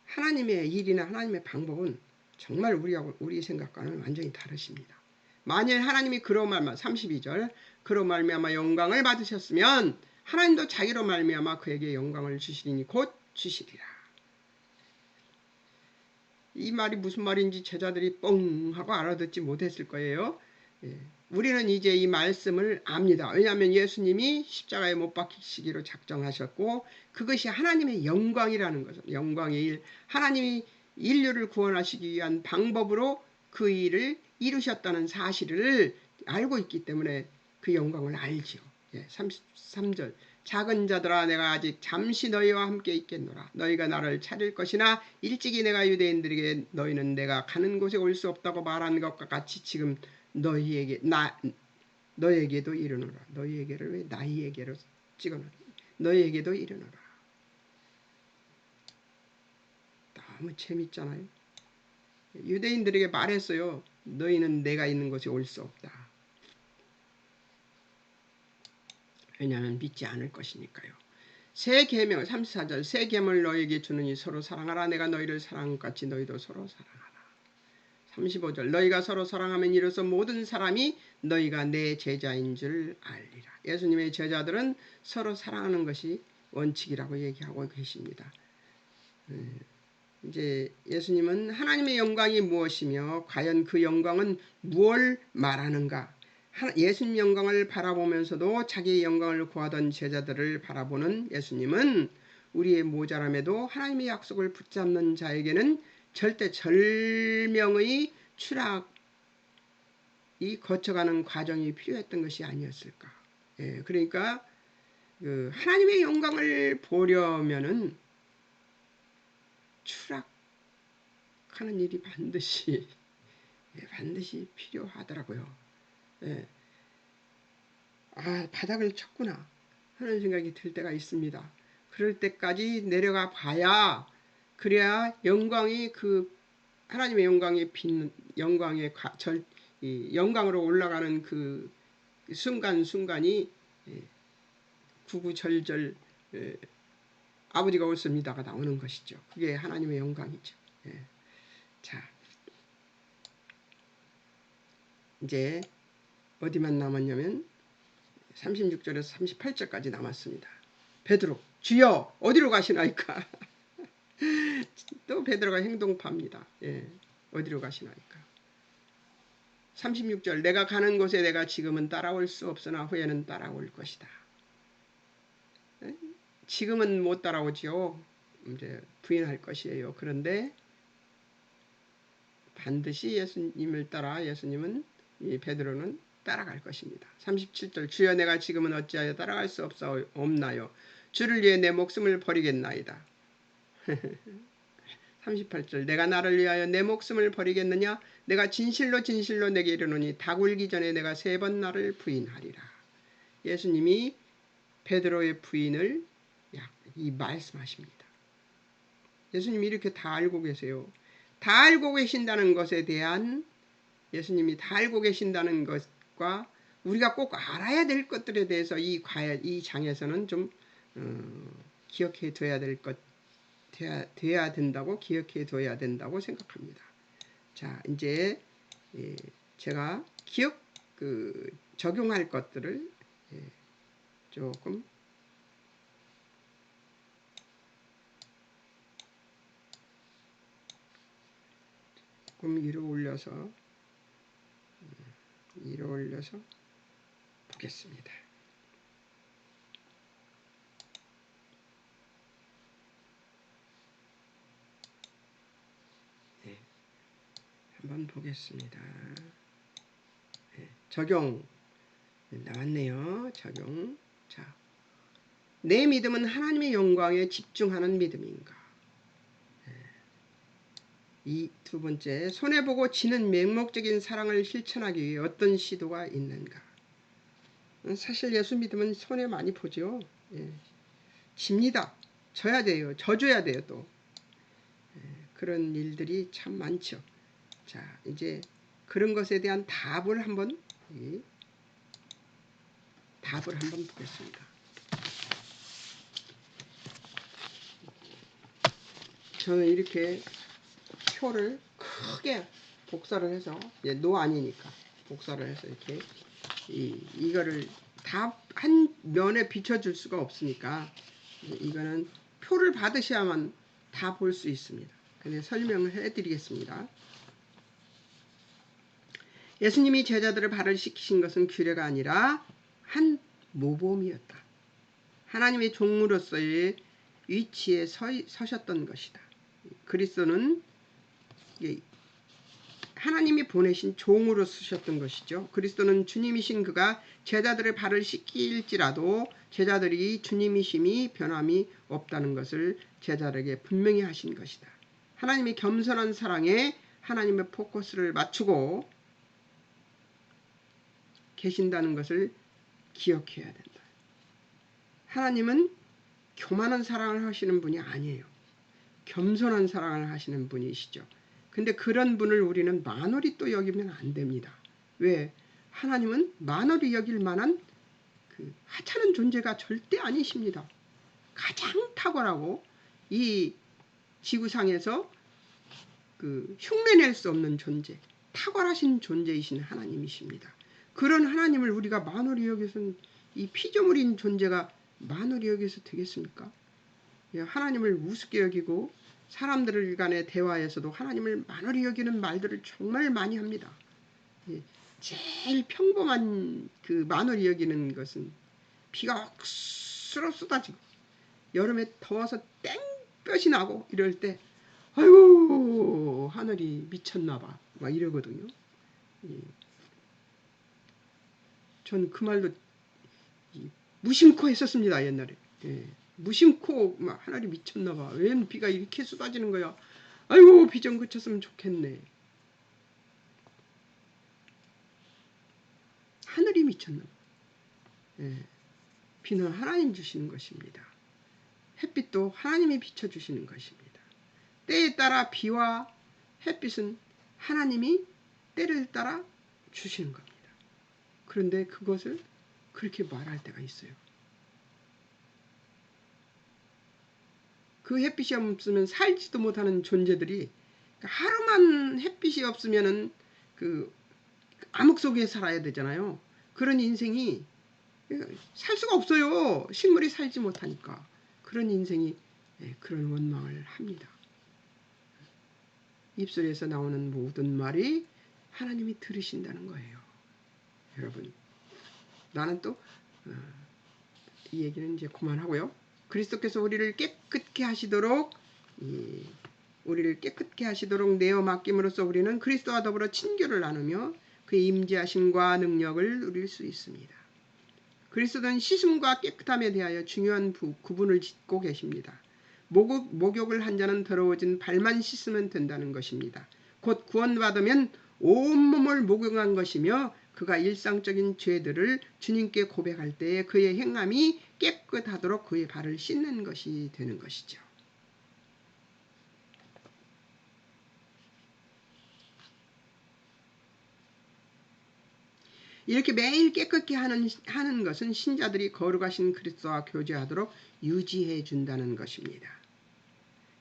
Speaker 1: 하나님의 일이나 하나님의 방법은 정말 우리 생각과는 완전히 다르십니다. 만일 하나님이 그로 말미암아 32절 그로 말미암아 영광을 받으셨으면 하나님도 자기로 말미암아 그에게 영광을 주시리니 곧 주시리라. 이 말이 무슨 말인지 제자들이 뻥 하고 알아듣지 못했을 거예요. 우리는 이제 이 말씀을 압니다. 왜냐하면 예수님이 십자가에 못 박히시기로 작정하셨고 그것이 하나님의 영광이라는 거죠. 영광의 일. 하나님이 인류를 구원하시기 위한 방법으로 그 일을 이루셨다는 사실을 알고 있기 때문에 그 영광을 알지요. 33절 작은 자들아 내가 아직 잠시 너희와 함께 있겠노라. 너희가 나를 찾을 것이나 일찍이 내가 유대인들에게 너희는 내가 가는 곳에 올 수 없다고 말한 것과 같이 지금 너희에게도 이르노라. 너희에게를 왜 나에게로 찍어놓으라. 너희에게도 이르노라. 너무 재밌잖아요. 유대인들에게 말했어요. 너희는 내가 있는 곳에 올 수 없다. 왜냐하면 믿지 않을 것이니까요. 새 계명 34절 새 계명을 너희에게 주느니 서로 사랑하라. 내가 너희를 사랑한 것 같이 너희도 서로 사랑하라. 35절 너희가 서로 사랑하면 이로써 모든 사람이 너희가 내 제자인 줄 알리라. 예수님의 제자들은 서로 사랑하는 것이 원칙이라고 얘기하고 계십니다. 이제 예수님은 하나님의 영광이 무엇이며 과연 그 영광은 무엇을 말하는가? 예수님 영광을 바라보면서도 자기의 영광을 구하던 제자들을 바라보는 예수님은 우리의 모자람에도 하나님의 약속을 붙잡는 자에게는 절대 절명의 추락이 거쳐가는 과정이 필요했던 것이 아니었을까. 그러니까 하나님의 영광을 보려면은 추락하는 일이 반드시 필요하더라고요. 바닥을 쳤구나 하는 생각이 들 때가 있습니다. 그럴 때까지 내려가 봐야 그래야 영광이 하나님의 영광이 영광의 영광으로 올라가는 그 순간이 구구절절 아버지가 옳습니다가 나오는 것이죠. 그게 하나님의 영광이죠. 자, 이제 어디만 남았냐면 36절에서 38절까지 남았습니다. 베드로 주여 어디로 가시나이까? 또 베드로가 행동파입니다. 어디로 가시나이까? 36절 내가 가는 곳에 내가 지금은 따라올 수 없으나 후에는 따라올 것이다. 지금은 못 따라오지요. 이제 부인할 것이에요. 그런데 반드시 예수님을 따라 예수님은 이 베드로는 따라갈 것입니다. 37절 주여 내가 지금은 어찌하여 따라갈 수 없나요? 주를 위해 내 목숨을 버리겠나이다. 38절 내가 나를 위하여 내 목숨을 버리겠느냐? 내가 진실로 진실로 내게 이르노니 닭 울기 전에 내가 3번 나를 부인하리라. 예수님이 베드로의 부인을 말씀하십니다. 예수님이 이렇게 다 알고 계세요. 다 알고 계신다는 것에 대한 예수님이 다 알고 계신다는 것과 우리가 꼭 알아야 될 것들에 대해서 이 장에서는 좀 기억해 둬야 돼야 된다고 기억해 둬야 된다고 생각합니다. 자, 이제 제가 적용할 것들을 조금 위로 올려서 보겠습니다. 한번 보겠습니다. 적용 나왔네요. 적용. 자, 내 믿음은 하나님의 영광에 집중하는 믿음인가? 이 두 번째, 손해보고 지는 맹목적인 사랑을 실천하기 위해 어떤 시도가 있는가? 사실 예수 믿으면 손해 많이 보죠. 집니다. 져야 돼요. 져줘야 돼요. 또 그런 일들이 참 많죠. 자, 이제 그런 것에 대한 답을 한번 보겠습니다. 저는 이렇게 표를 크게 복사를 해서 노 아니니까 복사를 해서 이렇게 이거를 다 한 면에 비춰줄 수가 없으니까 이거는 표를 받으셔야만 다 볼 수 있습니다. 근데 설명을 해드리겠습니다. 예수님이 제자들을 발을 씻기신 것은 규례가 아니라 한 모범이었다. 하나님의 종으로서의 위치에 서셨던 것이다. 그리스도는 하나님이 보내신 종으로 쓰셨던 것이죠. 그리스도는 주님이신 그가 제자들의 발을 씻길지라도 제자들이 주님이심이 변함이 없다는 것을 제자들에게 분명히 하신 것이다. 하나님의 겸손한 사랑에 하나님의 포커스를 맞추고 계신다는 것을 기억해야 된다. 하나님은 교만한 사랑을 하시는 분이 아니에요. 겸손한 사랑을 하시는 분이시죠. 근데 그런 분을 우리는 만월히 또 여기면 안 됩니다. 왜? 하나님은 만월히 여길 만한 그 하찮은 존재가 절대 아니십니다. 가장 탁월하고 이 지구상에서 그 흉내낼 수 없는 존재, 탁월하신 존재이신 하나님이십니다. 그런 하나님을 우리가 만월히 여겨서는 이 피조물인 존재가 만월히 여겨서 되겠습니까? 하나님을 우습게 여기고 사람들 간의 대화에서도 하나님을 만월히 여기는 말들을 정말 많이 합니다. 제일 평범한 그 만월히 여기는 것은 비가 억수로 쏟아지고 여름에 더워서 땡볕이 나고 이럴 때 아이고 하늘이 미쳤나봐 막 이러거든요. 전 그 말도 무심코 했었습니다. 옛날에. 무심코 막 하늘이 미쳤나봐. 왜 비가 이렇게 쏟아지는 거야. 아이고 비 좀 그쳤으면 좋겠네. 하늘이 미쳤나봐. 비는 하나님 주시는 것입니다. 햇빛도 하나님이 비춰주시는 것입니다. 때에 따라 비와 햇빛은 하나님이 때를 따라 주시는 겁니다. 그런데 그것을 그렇게 말할 때가 있어요. 그 햇빛이 없으면 살지도 못하는 존재들이 하루만 햇빛이 없으면은 그 암흑 속에 살아야 되잖아요. 그런 인생이 살 수가 없어요. 식물이 살지 못하니까. 그런 인생이 그런 원망을 합니다. 입술에서 나오는 모든 말이 하나님이 들으신다는 거예요. 여러분, 나는 또 이 얘기는 이제 그만하고요. 그리스도께서 우리를 깨끗게 하시도록 내어 맡김으로써 우리는 그리스도와 더불어 친교를 나누며 그의 임재하심과 능력을 누릴 수 있습니다. 그리스도는 씻음과 깨끗함에 대하여 중요한 구분을 짓고 계십니다. 목욕을 한 자는 더러워진 발만 씻으면 된다는 것입니다. 곧 구원받으면 온몸을 목욕한 것이며 그가 일상적인 죄들을 주님께 고백할 때에 그의 행함이 깨끗하도록 그의 발을 씻는 것이 되는 것이죠. 이렇게 매일 깨끗게 하는 것은 신자들이 거룩하신 그리스도와 교제하도록 유지해 준다는 것입니다.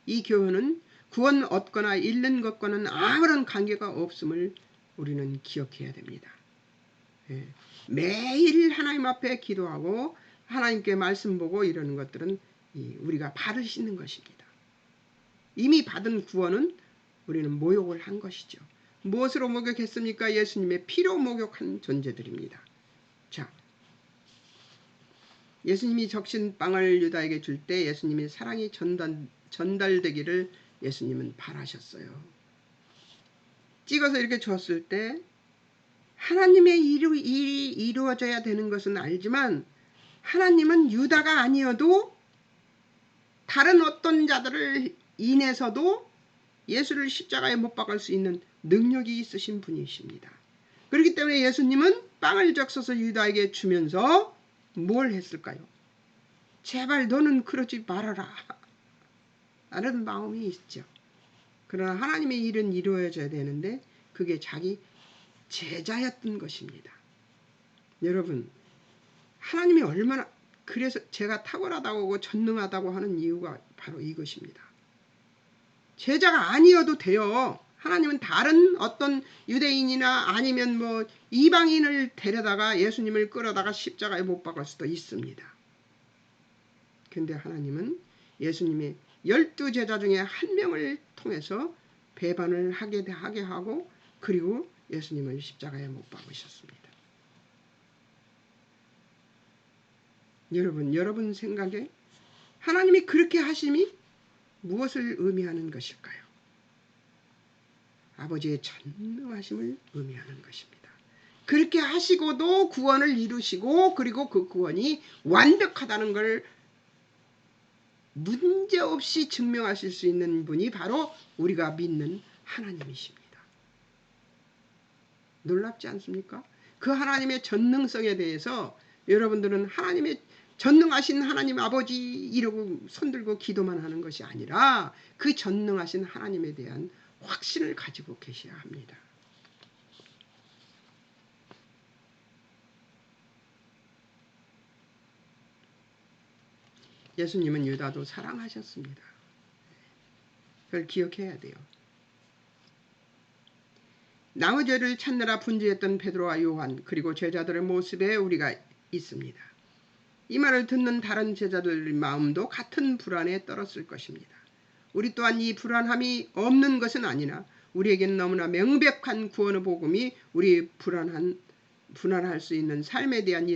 Speaker 1: 이 교훈은 구원 얻거나 잃는 것과는 아무런 관계가 없음을 우리는 기억해야 됩니다. 매일 하나님 앞에 기도하고 하나님께 말씀 보고 이러는 것들은 우리가 발을 씻는 것입니다. 이미 받은 구원은 우리는 모욕을 한 것이죠. 무엇으로 목욕했습니까? 예수님의 피로 목욕한 존재들입니다. 자, 예수님이 적신 빵을 유다에게 줄 때 예수님의 사랑이 전달되기를 예수님은 바라셨어요. 찍어서 이렇게 줬을 때 하나님의 일이 이루어져야 되는 것은 알지만 하나님은 유다가 아니어도 다른 어떤 자들을 인해서도 예수를 십자가에 못 박을 수 있는 능력이 있으신 분이십니다. 그렇기 때문에 예수님은 빵을 적셔서 유다에게 주면서 뭘 했을까요? 제발 너는 그러지 말아라 라는 마음이 있죠. 그러나 하나님의 일은 이루어져야 되는데 그게 자기 제자였던 것입니다. 여러분, 하나님이 얼마나, 그래서 제가 탁월하다고 전능하다고 하는 이유가 바로 이것입니다. 제자가 아니어도 돼요. 하나님은 다른 어떤 유대인이나 아니면 뭐 이방인을 데려다가 예수님을 끌어다가 십자가에 못 박을 수도 있습니다. 근데 하나님은 예수님의 12제자 중에 한 명을 통해서 배반을 하게 하고 그리고 예수님을 십자가에 못 박으셨습니다. 여러분 생각에 하나님이 그렇게 하심이 무엇을 의미하는 것일까요? 아버지의 전능하심을 의미하는 것입니다. 그렇게 하시고도 구원을 이루시고 그리고 그 구원이 완벽하다는 걸 문제없이 증명하실 수 있는 분이 바로 우리가 믿는 하나님이십니다. 놀랍지 않습니까? 그 하나님의 전능성에 대해서 여러분들은 하나님의 전능하신 하나님 아버지 이러고 손들고 기도만 하는 것이 아니라 그 전능하신 하나님에 대한 확신을 가지고 계셔야 합니다. 예수님은 유다도 사랑하셨습니다. 그걸 기억해야 돼요. 남의 죄를 찾느라 분주했던 베드로와 요한 그리고 제자들의 모습에 우리가 있습니다. 이 말을 듣는 다른 제자들의 마음도 같은 불안에 떨었을 것입니다. 우리 또한 이 불안함이 없는 것은 아니나 우리에게는 너무나 명백한 구원의 복음이 우리 불안할 수 있는 삶에 대한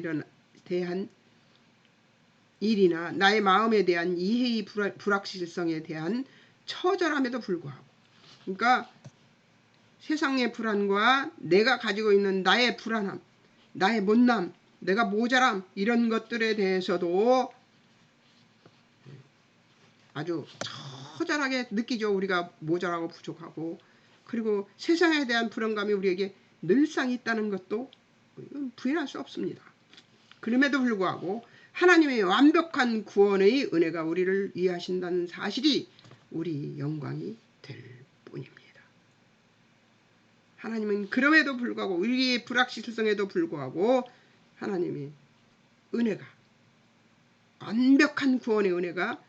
Speaker 1: 일이나 나의 마음에 대한 이해의 불확실성에 대한 처절함에도 불구하고, 그러니까 세상의 불안과 내가 가지고 있는 나의 불안함, 나의 못남, 내가 모자람, 이런 것들에 대해서도 아주 처절하게 느끼죠. 우리가 모자라고 부족하고, 그리고 세상에 대한 불안감이 우리에게 늘상 있다는 것도 부인할 수 없습니다. 그럼에도 불구하고 하나님의 완벽한 구원의 은혜가 우리를 위하신다는 사실이 우리 영광이 될 뿐입니다. 하나님은 그럼에도 불구하고, 우리의 불확실성에도 불구하고 하나님의 은혜가, 완벽한 구원의 은혜가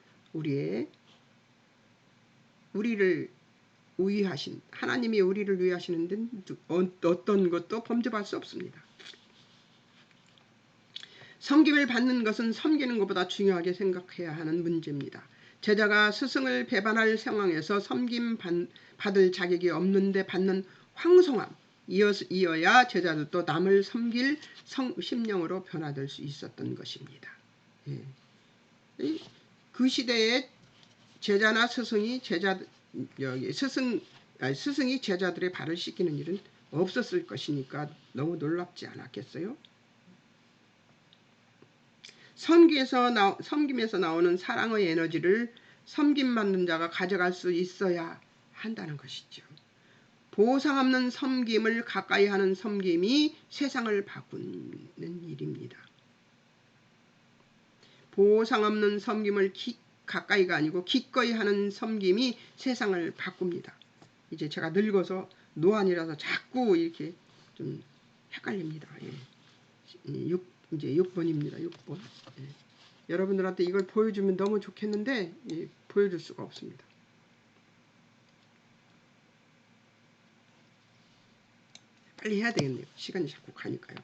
Speaker 1: 하나님이 우리를 위하시는 데는 어떤 것도 범접할 수 없습니다. 섬김을 받는 것은 섬기는 것보다 중요하게 생각해야 하는 문제입니다. 제자가 스승을 배반할 상황에서 섬김 받을 자격이 없는데 받는 황송함, 이어야 제자들도 남을 섬길 심령으로 변화될 수 있었던 것입니다. 그 시대에 제자나 스승이 제자들의 발을 씻기는 일은 없었을 것이니까 너무 놀랍지 않았겠어요? 섬김에서 나오는 사랑의 에너지를 섬김받는 자가 가져갈 수 있어야 한다는 것이죠. 보상 없는 섬김을 가까이 하는 섬김이 세상을 바꾸는 일입니다. 보상 없는 섬김을 가까이가 아니고 기꺼이 하는 섬김이 세상을 바꿉니다. 이제 제가 늙어서 노안이라서 자꾸 이렇게 좀 헷갈립니다. 이제 6번입니다. 6번. 여러분들한테 이걸 보여주면 너무 좋겠는데 보여줄 수가 없습니다. 빨리 해야 되겠네요. 시간이 자꾸 가니까요.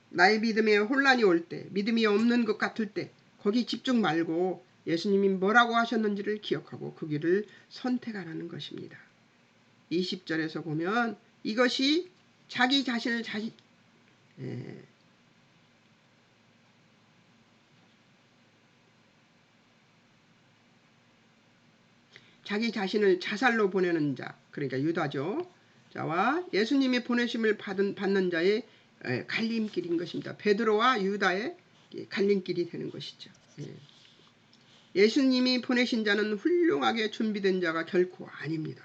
Speaker 1: 나의 믿음에 혼란이 올 때, 믿음이 없는 것 같을 때 거기 집중 말고 예수님이 뭐라고 하셨는지를 기억하고 그 길을 선택하라는 것입니다. 20절에서 보면 이것이 자기 자신을 자살로 보내는 자, 그러니까 유다죠. 자와 예수님이 보내심을 받는 자의 갈림길인 것입니다. 베드로와 유다의 갈림길이 되는 것이죠. 예수님이 보내신 자는 훌륭하게 준비된 자가 결코 아닙니다.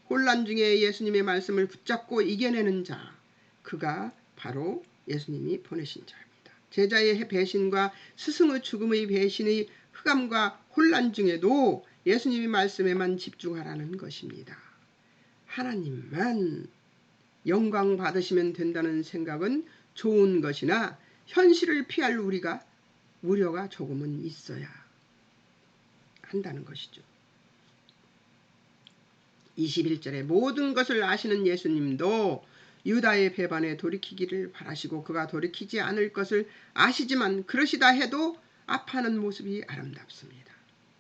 Speaker 1: 혼란 중에 예수님의 말씀을 붙잡고 이겨내는 자, 그가 바로 예수님이 보내신 자입니다. 제자의 배신과 스승의 죽음의 배신의 흑암과 혼란 중에도 예수님의 말씀에만 집중하라는 것입니다. 하나님만 영광 받으시면 된다는 생각은 좋은 것이나 현실을 피할 우려가 조금은 있어야 한다는 것이죠. 21절에 모든 것을 아시는 예수님도 유다의 배반에 돌이키기를 바라시고 그가 돌이키지 않을 것을 아시지만 그러시다 해도 아파하는 모습이 아름답습니다.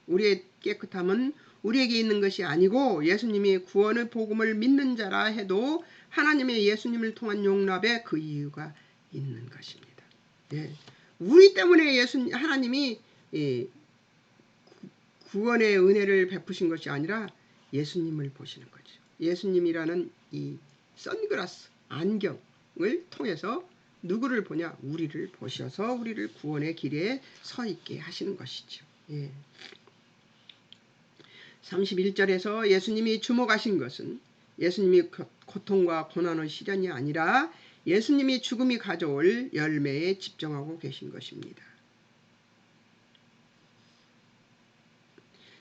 Speaker 1: 우리의 깨끗함은 우리에게 있는 것이 아니고 예수님이 구원의 복음을 믿는 자라 해도 하나님의 예수님을 통한 용납에 그 이유가 있는 것입니다. 우리 때문에 하나님이 구원의 은혜를 베푸신 것이 아니라 예수님을 보시는 거죠. 예수님이라는 이 선글라스, 안경을 통해서 누구를 보냐? 우리를 보셔서 우리를 구원의 길에 서 있게 하시는 것이죠. 31절에서 예수님이 주목하신 것은 예수님이 고통과 고난의 시련이 아니라 예수님이 죽음이 가져올 열매에 집중하고 계신 것입니다.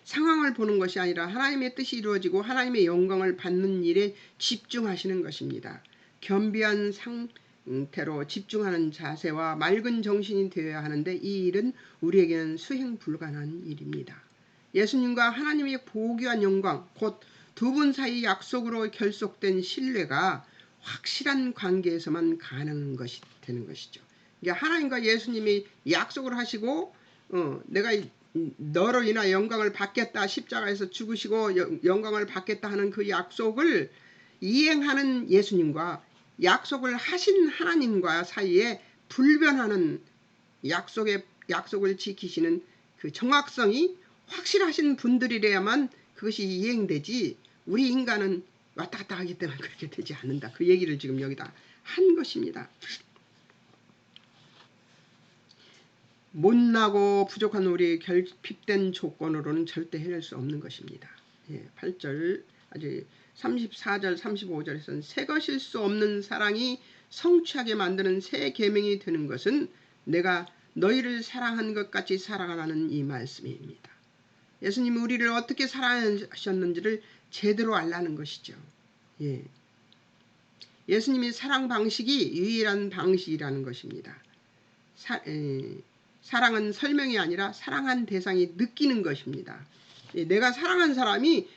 Speaker 1: 상황을 보는 것이 아니라 하나님의 뜻이 이루어지고 하나님의 영광을 받는 일에 집중하시는 것입니다. 겸비한 상태로 집중하는 자세와 맑은 정신이 되어야 하는데 이 일은 우리에게는 수행 불가능한 일입니다. 예수님과 하나님의 보기와 영광, 곧 두 분 사이 약속으로 결속된 신뢰가 확실한 관계에서만 가능한 것이 되는 것이죠. 그러니까 하나님과 예수님이 약속을 하시고 내가 너로 인하 영광을 받겠다, 십자가에서 죽으시고 영광을 받겠다 하는 그 약속을 이행하는 예수님과 약속을 하신 하나님과 사이에 불변하는 약속을 지키시는 그 정확성이 확실하신 분들이래야만 그것이 이행되지, 우리 인간은 왔다 갔다 하기 때문에 그렇게 되지 않는다. 그 얘기를 지금 여기다 한 것입니다. 못나고 부족한 우리의 결핍된 조건으로는 절대 해낼 수 없는 것입니다. 8절 아직 34절 35절에서는 새 것일 수 없는 사랑이 성취하게 만드는 새 계명이 되는 것은 내가 너희를 사랑한 것 같이 사랑하라는 이 말씀입니다. 예수님이 우리를 어떻게 사랑하셨는지를 제대로 알라는 것이죠. 예수님의 사랑 방식이 유일한 방식이라는 것입니다. 사랑은 설명이 아니라 사랑한 대상이 느끼는 것입니다. 내가 사랑한 사람이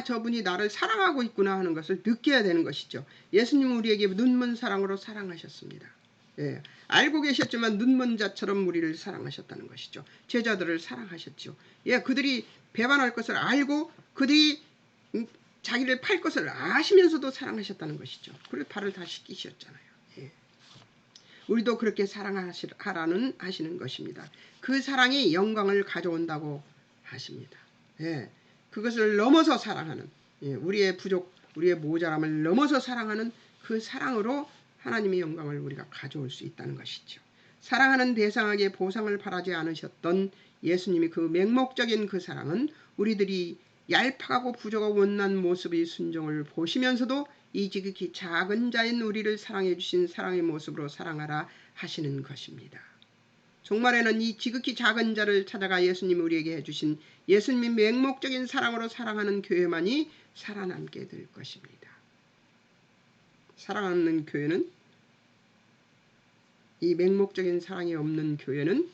Speaker 1: 저분이 나를 사랑하고 있구나 하는 것을 느껴야 되는 것이죠. 예수님은 우리에게 눈먼 사랑으로 사랑하셨습니다. 알고 계셨지만 눈먼 자처럼 우리를 사랑하셨다는 것이죠. 제자들을 사랑하셨죠. 그들이 배반할 것을 알고 그들이 자기를 팔 것을 아시면서도 사랑하셨다는 것이죠. 그래서 발을 다 씻기셨잖아요. 우리도 그렇게 사랑하라는 하시는 것입니다. 그 사랑이 영광을 가져온다고 하십니다. 그것을 넘어서 사랑하는, 우리의 부족, 우리의 모자람을 넘어서 사랑하는 그 사랑으로 하나님의 영광을 우리가 가져올 수 있다는 것이죠. 사랑하는 대상에게 보상을 바라지 않으셨던 예수님이 그 맹목적인 그 사랑은 우리들이 얄팍하고 부족하고 못난 모습의 순종을 보시면서도 이 지극히 작은 자인 우리를 사랑해 주신 사랑의 모습으로 사랑하라 하시는 것입니다. 종말에는 이 지극히 작은 자를 찾아가 예수님이 우리에게 해주신 예수님의 맹목적인 사랑으로 사랑하는 교회만이 살아남게 될 것입니다. 사랑하는 교회는, 이 맹목적인 사랑이 없는 교회는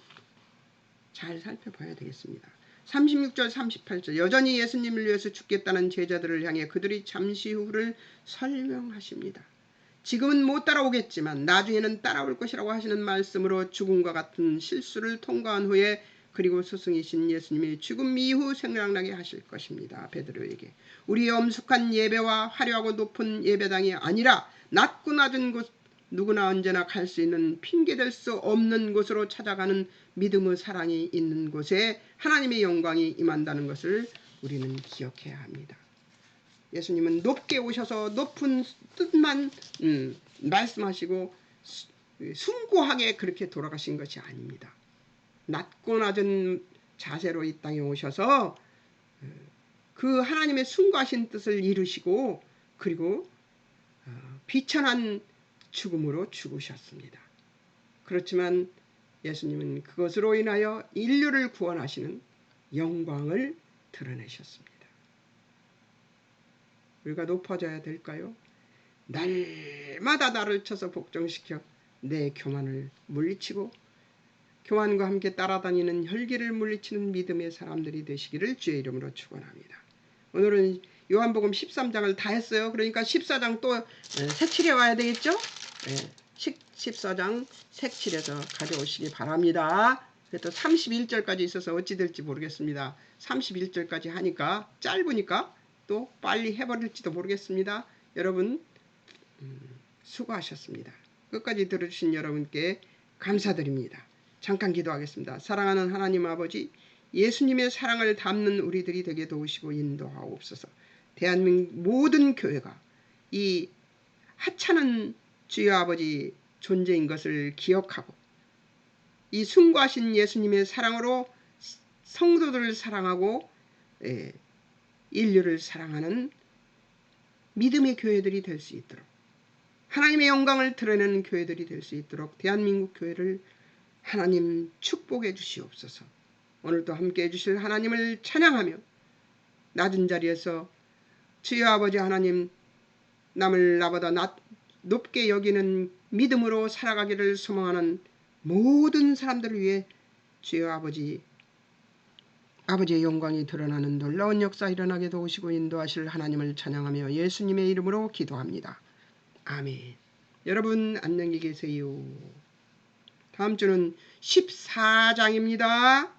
Speaker 1: 잘 살펴봐야 되겠습니다. 36절 38절 여전히 예수님을 위해서 죽겠다는 제자들을 향해 그들이 잠시 후를 설명하십니다. 지금은 못 따라오겠지만 나중에는 따라올 것이라고 하시는 말씀으로 죽음과 같은 실수를 통과한 후에 그리고 스승이신 예수님이 죽음 이후 생각나게 하실 것입니다. 베드로에게 우리의 엄숙한 예배와 화려하고 높은 예배당이 아니라 낮고 낮은 곳, 누구나 언제나 갈 수 있는 핑계댈 수 없는 곳으로 찾아가는 믿음의 사랑이 있는 곳에 하나님의 영광이 임한다는 것을 우리는 기억해야 합니다. 예수님은 높게 오셔서 높은 뜻만 말씀하시고 숭고하게 그렇게 돌아가신 것이 아닙니다. 낮고 낮은 자세로 이 땅에 오셔서 그 하나님의 숭고하신 뜻을 이루시고 그리고 비천한 죽음으로 죽으셨습니다. 그렇지만 예수님은 그것으로 인하여 인류를 구원하시는 영광을 드러내셨습니다. 우리가 높아져야 될까요? 날마다 나를 쳐서 복종시켜 내 교만을 물리치고 교만과 함께 따라다니는 혈기를 물리치는 믿음의 사람들이 되시기를 주의 이름으로 축원합니다. 오늘은 요한복음 13장을 다 했어요. 그러니까 14장 또 색칠해 와야 되겠죠? 14장 색칠해서 가져오시기 바랍니다. 또 31절까지 있어서 어찌 될지 모르겠습니다. 31절까지 하니까 짧으니까 또 빨리 해버릴지도 모르겠습니다. 여러분 수고하셨습니다. 끝까지 들어주신 여러분께 감사드립니다. 잠깐 기도하겠습니다. 사랑하는 하나님 아버지, 예수님의 사랑을 담는 우리들이 되게 도우시고 인도하옵소서. 대한민국 모든 교회가 이 하찮은 주여 아버지 존재인 것을 기억하고 이 숭고하신 예수님의 사랑으로 성도들을 사랑하고 인류를 사랑하는 믿음의 교회들이 될 수 있도록, 하나님의 영광을 드러내는 교회들이 될 수 있도록 대한민국 교회를 하나님 축복해 주시옵소서. 오늘도 함께 해주실 하나님을 찬양하며 낮은 자리에서 주여 아버지 하나님 남을 나보다 높게 여기는 믿음으로 살아가기를 소망하는 모든 사람들을 위해 주여 아버지의 영광이 드러나는 놀라운 역사 일어나게 도우시고 인도하실 하나님을 찬양하며 예수님의 이름으로 기도합니다. 아멘. 여러분 안녕히 계세요. 다음 주는 14장입니다.